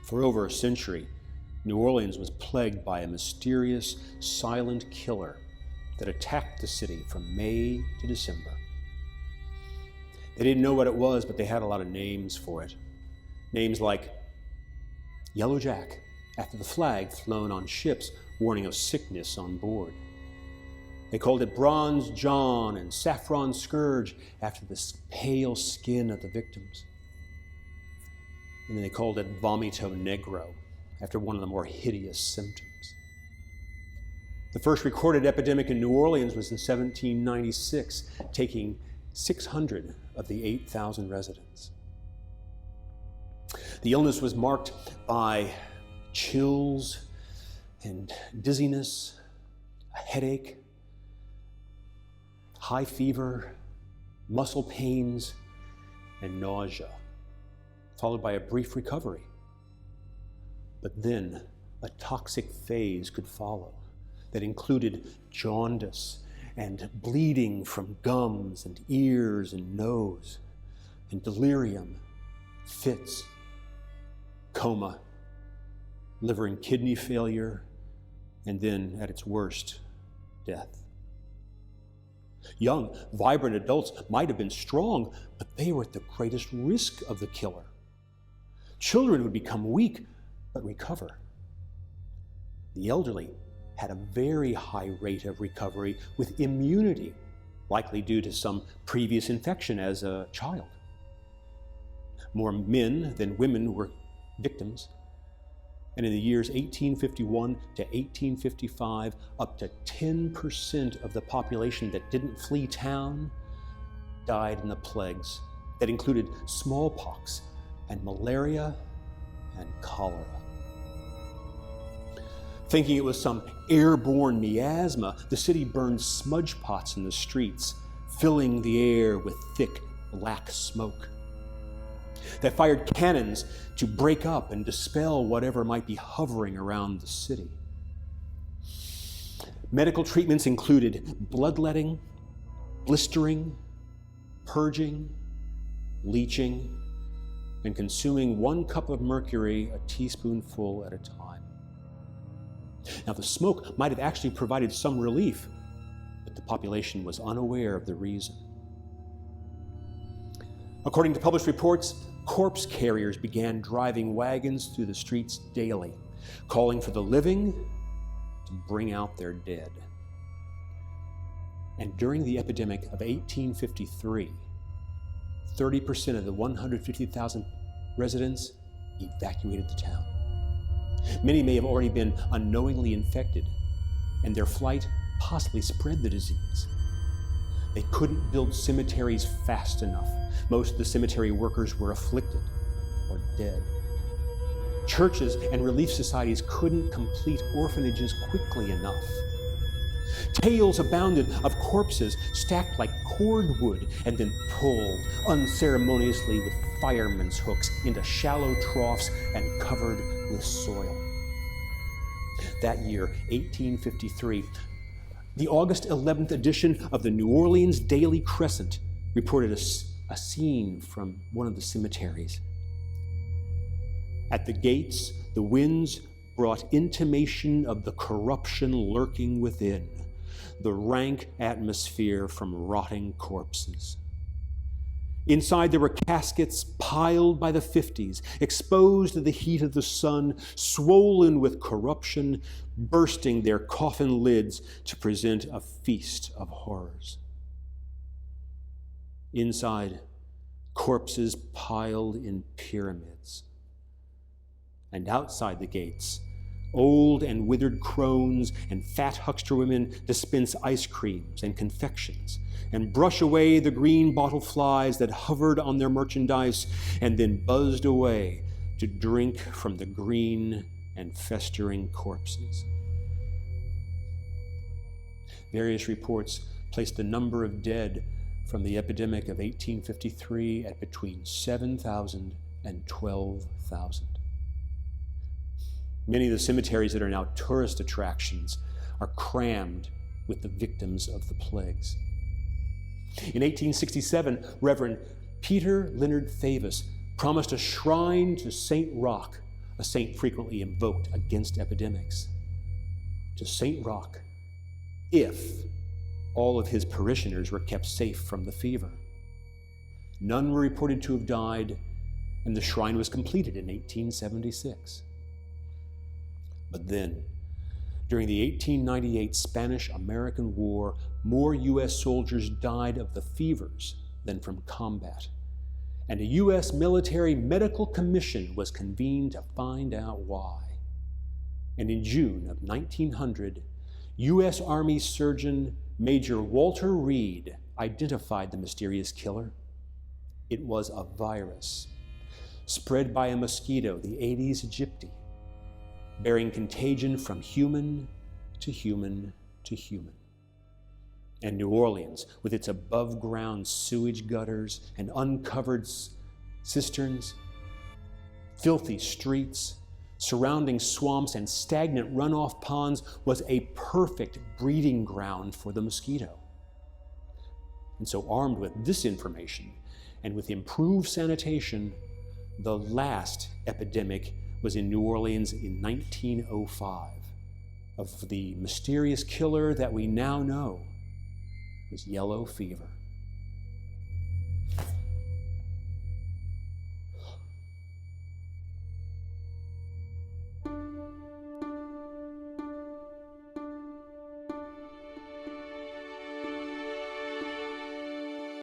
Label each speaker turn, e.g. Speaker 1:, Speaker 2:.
Speaker 1: For over a century, New Orleans was plagued by a mysterious, silent killer that attacked the city from May to December. They didn't know what it was, but they had a lot of names for it. Names like Yellow Jack, after the flag flown on ships warning of sickness on board. They called it Bronze John and Saffron Scourge after the pale skin of the victims. And then they called it Vomito Negro after one of the more hideous symptoms. The first recorded epidemic in New Orleans was in 1796, taking 600 of the 8,000 residents. The illness was marked by chills and dizziness, a headache, high fever, muscle pains, and nausea, followed by a brief recovery. But then a toxic phase could follow that included jaundice and bleeding from gums and ears and nose, and delirium, fits, coma, liver and kidney failure, and then, at its worst, death. Young, vibrant adults might have been strong, but they were at the greatest risk of the killer. Children would become weak, but recover. The elderly had a very high rate of recovery with immunity, likely due to some previous infection as a child. More men than women were victims. And in the years 1851 to 1855, up to 10% of the population that didn't flee town died in the plagues that included smallpox and malaria and cholera. Thinking it was some airborne miasma, the city burned smudge pots in the streets, filling the air with thick black smoke. They fired cannons to break up and dispel whatever might be hovering around the city. Medical treatments included bloodletting, blistering, purging, leeching, and consuming 1 cup of mercury a teaspoonful at a time. Now, the smoke might have actually provided some relief, but the population was unaware of the reason. According to published reports, corpse carriers began driving wagons through the streets daily, calling for the living to bring out their dead. And during the epidemic of 1853, 30% of the 150,000 residents evacuated the town. Many may have already been unknowingly infected, and their flight possibly spread the disease. They couldn't build cemeteries fast enough. Most of the cemetery workers were afflicted or dead. Churches and relief societies couldn't complete orphanages quickly enough. Tales abounded of corpses stacked like cordwood and then pulled unceremoniously with firemen's hooks into shallow troughs and covered with soil. That year, 1853, the August 11th edition of the New Orleans Daily Crescent reported a scene from one of the cemeteries. At the gates, the winds brought intimation of the corruption lurking within, the rank atmosphere from rotting corpses. Inside there were caskets piled by the 50s, exposed to the heat of the sun, swollen with corruption, bursting their coffin lids to present a feast of horrors. Inside, corpses piled in pyramids. And outside the gates, old and withered crones and fat huckster women dispense ice creams and confections and brush away the green bottle flies that hovered on their merchandise and then buzzed away to drink from the green and festering corpses. Various reports placed the number of dead from the epidemic of 1853 at between 7,000 and 12,000. Many of the cemeteries that are now tourist attractions are crammed with the victims of the plagues. In 1867, Reverend Peter Leonard Thavis promised a shrine to St. Roch, a saint frequently invoked against epidemics. To St. Roch, if all of his parishioners were kept safe from the fever. None were reported to have died, and the shrine was completed in 1876. But then, during the 1898 Spanish-American War, more U.S. soldiers died of the fevers than from combat, and a U.S. military medical commission was convened to find out why. And in June of 1900, U.S. Army surgeon Major Walter Reed identified the mysterious killer. It was a virus spread by a mosquito, the Aedes aegypti, bearing contagion from human to human to human. And New Orleans, with its above-ground sewage gutters and uncovered cisterns, filthy streets, surrounding swamps and stagnant runoff ponds, was a perfect breeding ground for the mosquito. And so, armed with this information and with improved sanitation, the last epidemic was in New Orleans in 1905 of the mysterious killer that we now know was yellow fever.